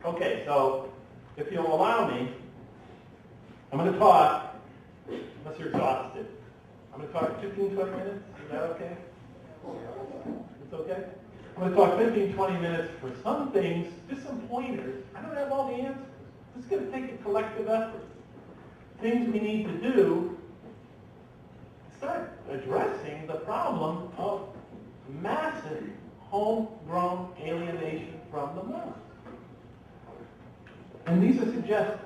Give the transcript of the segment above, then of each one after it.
Okay, so if you'll allow me, I'm going to talk, unless you're exhausted, I'm going to talk 15, 20 minutes. Is that okay? It's okay? I'm going to talk 15, 20 minutes for some things, just some pointers. I don't have all the answers. It's going to take a collective effort. Things we need to do to start addressing the problem of massive homegrown alienation from the mosque. And these are suggestions.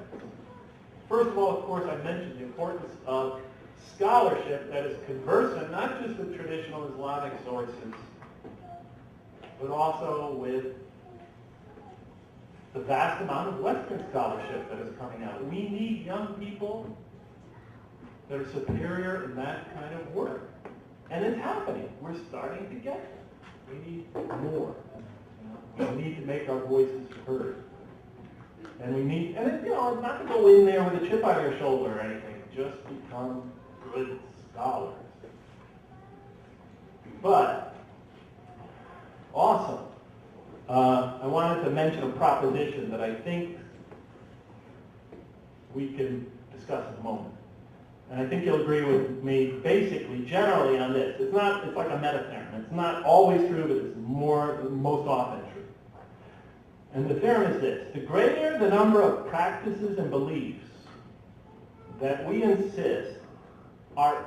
First of all, of course, I mentioned the importance of scholarship that is conversant not just with traditional Islamic sources, but also with the vast amount of Western scholarship that is coming out. We need young people that are superior in that kind of work. And it's happening. We're starting to get it. We need more. We need to make our voices heard. And we need, and it, not to go in there with a chip on your shoulder or anything, just become good scholars. But, awesome. I wanted to mention a proposition that I think we can discuss in a moment. And I think you'll agree with me basically, generally on this. It's like a meta-theorem. It's not always true, but it's most often true. And the theorem is this: the greater the number of practices and beliefs that we insist are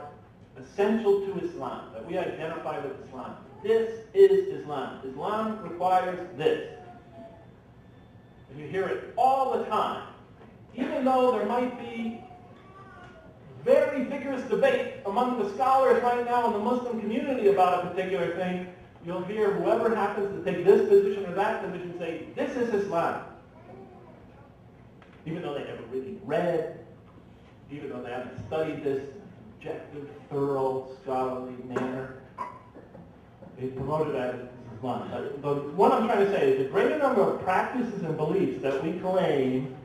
essential to Islam, that we identify with Islam. This is Islam. Islam requires this. And you hear it all the time. Even though there might be very vigorous debate among the scholars right now in the Muslim community about a particular thing, you'll hear whoever happens to take this position or that position say, this is Islam. Even though they never really read, even though they haven't studied this in an objective, thorough, scholarly manner, they promote it as Islam. But what I'm trying to say is the greater number of practices and beliefs that we claim,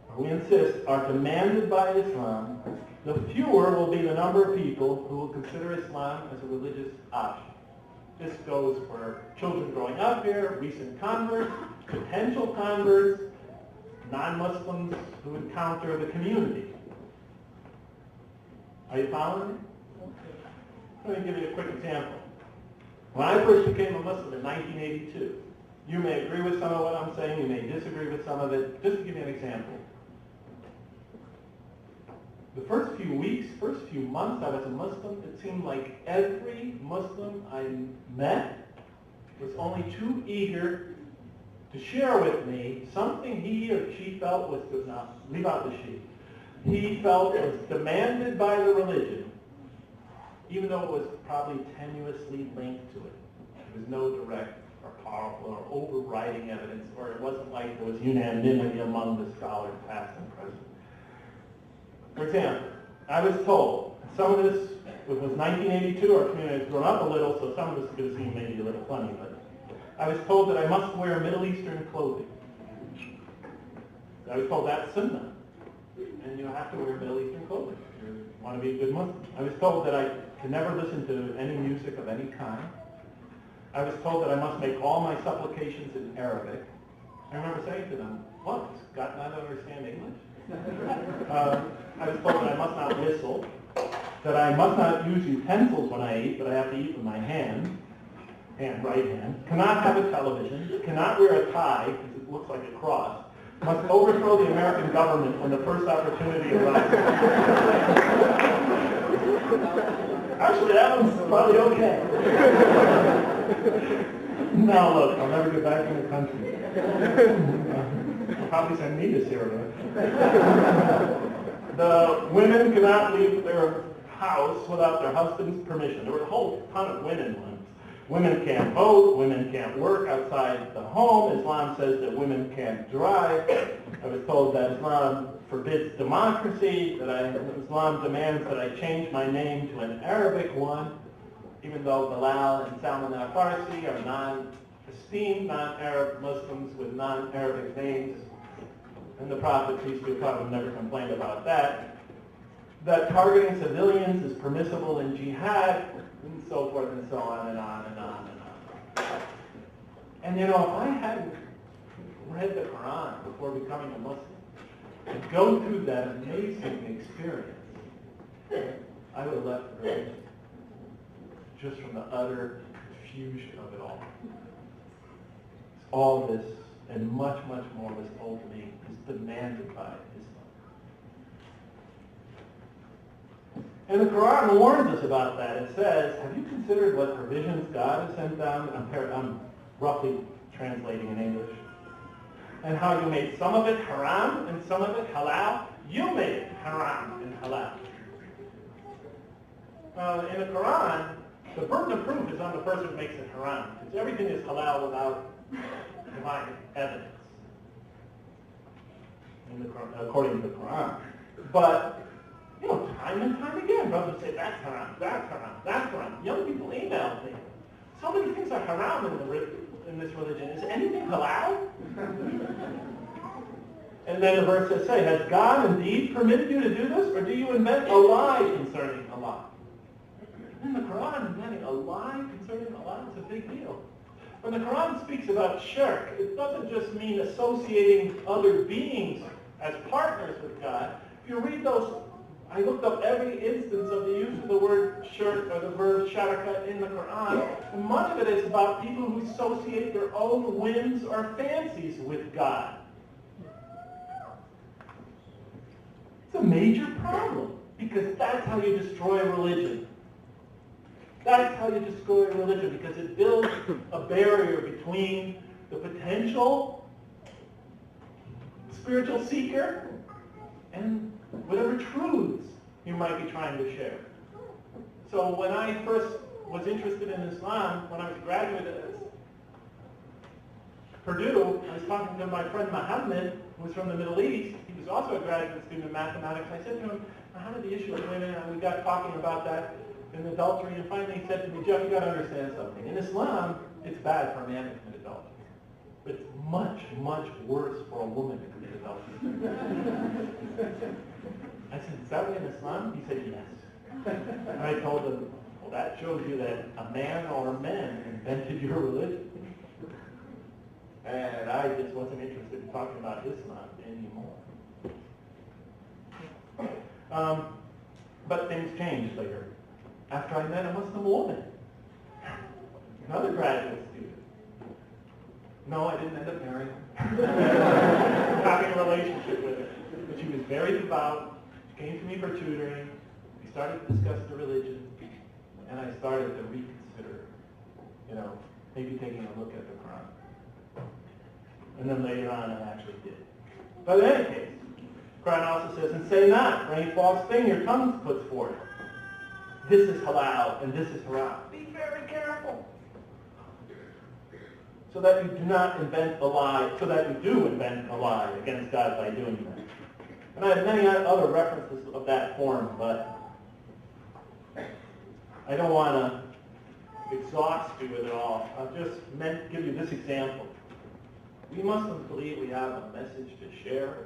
or we insist, are demanded by Islam, the fewer will be the number of people who will consider Islam as a religious option. This goes for children growing up here, recent converts, potential converts, non-Muslims who encounter the community. Are you following me? Let me give you a quick example. When I first became a Muslim in 1982, you may agree with some of what I'm saying, you may disagree with some of it. Just to give you an example. The first few weeks, first few months I was a Muslim, it seemed like every Muslim I met was only too eager to share with me something he or she felt was, leave out the she, he felt was demanded by the religion, even though it was probably tenuously linked to it. There was no direct or powerful or overriding evidence, or it wasn't like there was unanimity among the scholars past and present. For example, I was told, some of this, it was 1982, our community has grown up a little, so some of this is going to seem maybe a little funny, but I was told that I must wear Middle Eastern clothing. I was told that's sunnah, and you have to wear Middle Eastern clothing if you want to be a good Muslim. I was told that I could never listen to any music of any kind. I was told that I must make all my supplications in Arabic. I remember saying to them, what, does God not understand English? I was told that I must not whistle, that I must not use utensils when I eat, but I have to eat with my right hand, cannot have a television, cannot wear a tie because it looks like a cross, must overthrow the American government when the first opportunity arises. Actually, that one's probably okay. No, look, I'll never get back in the country. They'll probably send me to Syria. The women cannot leave their house without their husband's permission. There were a whole ton of women ones. Women can't vote, women can't work outside the home. Islam says that women can't drive. I was told that Islam forbids democracy, that Islam demands that I change my name to an Arabic one, even though Bilal and Salman al-Farsi are esteemed non-Arab Muslims with non-Arabic names. And the Prophet, peace be upon him, never complained about that. That targeting civilians is permissible in jihad, and so forth and so on and on and on and on. And if I hadn't read the Quran before becoming a Muslim, and go through that amazing experience, I would have left the religion just from the utter confusion of it all. All this and much, much more was told to me is demanded by Islam. And the Quran warns us about that. It says, have you considered what provisions God has sent down? I'm roughly translating in English. And how you made some of it haram and some of it halal? You made it haram and halal. In the Quran, the burden of proof is on the person who makes it haram, because everything is halal without divine evidence, according to the Quran. But, time and time again, brothers say, that's haram, that's haram, that's haram. Young people email me. So many things are haram in this religion. Is anything halal? And then the verse says, has God indeed permitted you to do this, or do you invent a lie concerning Allah? In the Quran, inventing a lie concerning Allah is a big deal. When the Quran speaks about shirk, it doesn't just mean associating other beings as partners with God. If you read those, I looked up every instance of the use of the word shirk or the verb sharaka in the Quran, and much of it is about people who associate their own whims or fancies with God. It's a major problem, because that's how you destroy religion. That's how you destroy religion, because it builds a barrier between the potential spiritual seeker and whatever truths you might be trying to share. So when I first was interested in Islam, when I was a graduate at Purdue, I was talking to my friend Muhammad, who was from the Middle East. He was also a graduate student in mathematics. I said to him, how did the issue of women, and we got talking about that in adultery, and finally he said to me, Jeff, you got to understand something. In Islam, it's bad for a man to commit adultery. But it's much, much worse for a woman to commit adultery. I said, is that way in Islam? He said, yes. And I told him, well, that shows you that a man or men invented your religion. And I just wasn't interested in talking about Islam anymore. But things changed later. After I met a Muslim woman, another graduate student. No, I didn't end up marrying her. Having a relationship with her. But she was very devout. She came to me for tutoring. We started to discuss the religion. And I started to reconsider, maybe taking a look at the Quran. And then later on, I actually did. But in any case, the Quran also says, and say not for any false thing your tongue puts forth. This is halal and this is haram. Be very careful. So that you do not invent a lie, so that you do invent a lie against God by doing that. And I have many other references of that form, but I don't want to exhaust you with it all. I'll just give you this example. We Muslims believe we have a message to share